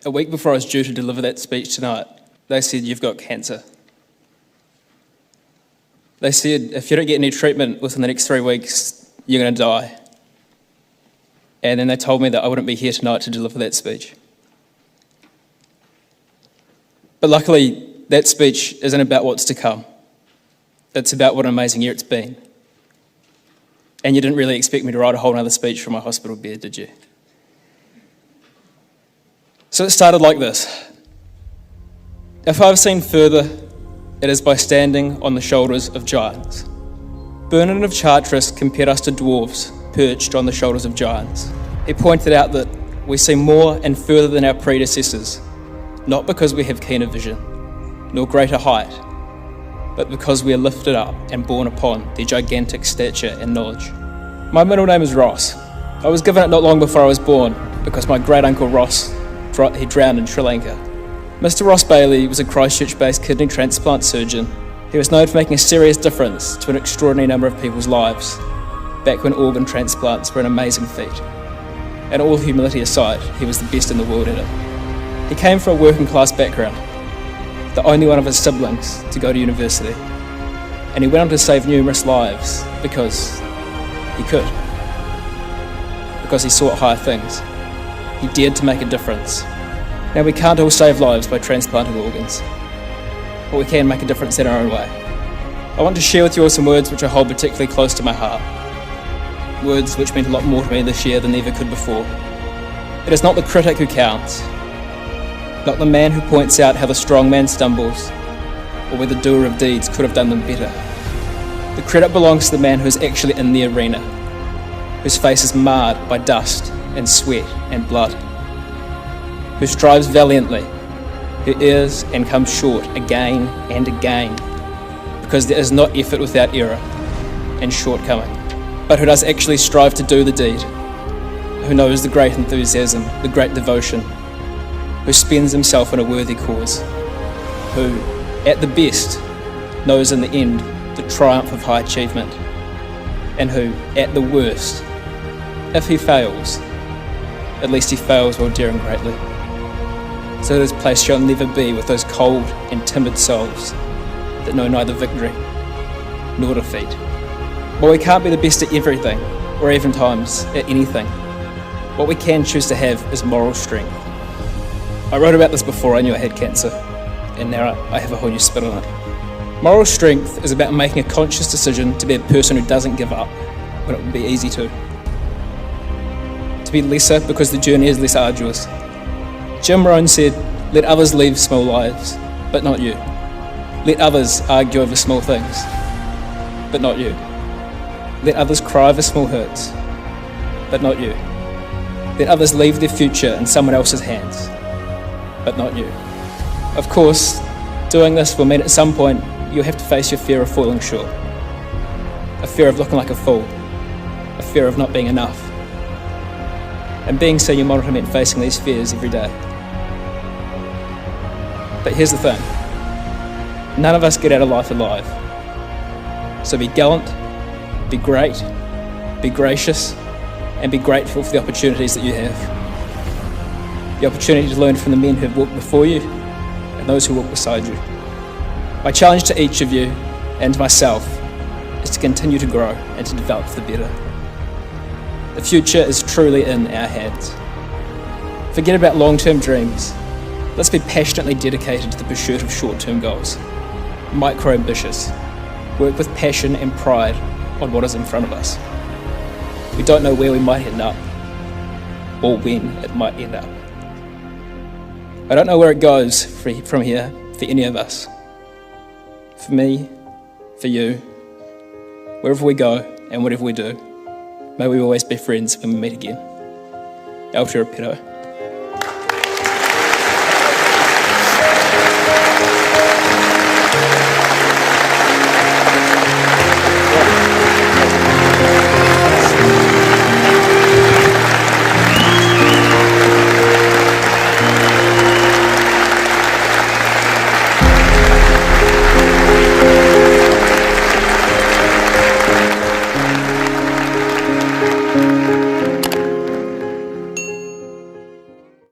A week before I was due to deliver that speech tonight, they said, "You've got cancer." They said, if you don't get any treatment within the next 3 weeks, you're going to die. And then they told me that I wouldn't be here tonight to deliver that speech. But luckily, that speech isn't about what's to come. It's about what an amazing year it's been. And you didn't really expect me to write a whole other speech from my hospital bed, did you? So it started like this. If I've seen further, it is by standing on the shoulders of giants. Bernard of Chartres compared us to dwarves perched on the shoulders of giants. He pointed out that we see more and further than our predecessors, not because we have keener vision, nor greater height, but because we are lifted up and borne upon their gigantic stature and knowledge. My middle name is Ross. I was given it not long before I was born, because my great-uncle Ross, he drowned in Sri Lanka. Mr. Ross Bailey was a Christchurch-based kidney transplant surgeon. He was known for making a serious difference to an extraordinary number of people's lives, back when organ transplants were an amazing feat. And all humility aside, he was the best in the world at it. He came from a working-class background, the only one of his siblings to go to university, and he went on to save numerous lives because he could, because he sought higher things. He dared to make a difference. Now, we can't all save lives by transplanting organs, but we can make a difference in our own way. I want to share with you all some words which I hold particularly close to my heart. Words which meant a lot more to me this year than they ever could before. It is not the critic who counts, not the man who points out how the strong man stumbles, or where the doer of deeds could have done them better. The credit belongs to the man who is actually in the arena, whose face is marred by dust and sweat and blood, who strives valiantly, who errs and comes short again and again, because there is not effort without error and shortcoming, but who does actually strive to do the deed, who knows the great enthusiasm, the great devotion, who spends himself on a worthy cause, who, at the best, knows in the end the triumph of high achievement, and who, at the worst, if he fails, at least he fails while daring greatly. So this place shall never be with those cold and timid souls that know neither victory nor defeat. While we can't be the best at everything, or even times at anything, what we can choose to have is moral strength. I wrote about this before I knew I had cancer, and now I have a whole new spin on it. Moral strength is about making a conscious decision to be a person who doesn't give up when it would be easy to be lesser because the journey is less arduous. Jim Rohn said, "Let others lead small lives, but not you. Let others argue over small things, but not you. Let others cry over small hurts, but not you. Let others leave their future in someone else's hands, but not you." Of course, doing this will mean at some point you'll have to face your fear of falling short, a fear of looking like a fool, a fear of not being enough. And being senior monitor meant facing these fears every day. But here's the thing. None of us get out of life alive. So be gallant, be great, be gracious, and be grateful for the opportunities that you have. The opportunity to learn from the men who have walked before you and those who walk beside you. My challenge to each of you and to myself is to continue to grow and to develop for the better. The future is truly in our hands. Forget about long-term dreams. Let's be passionately dedicated to the pursuit of short-term goals. Micro-ambitious. Work with passion and pride on what is in front of us. We don't know where we might end up, or when it might end up. I don't know where it goes from here for any of us. For me, for you, wherever we go and whatever we do, may we always be friends when we meet again. Aotearoa Pito.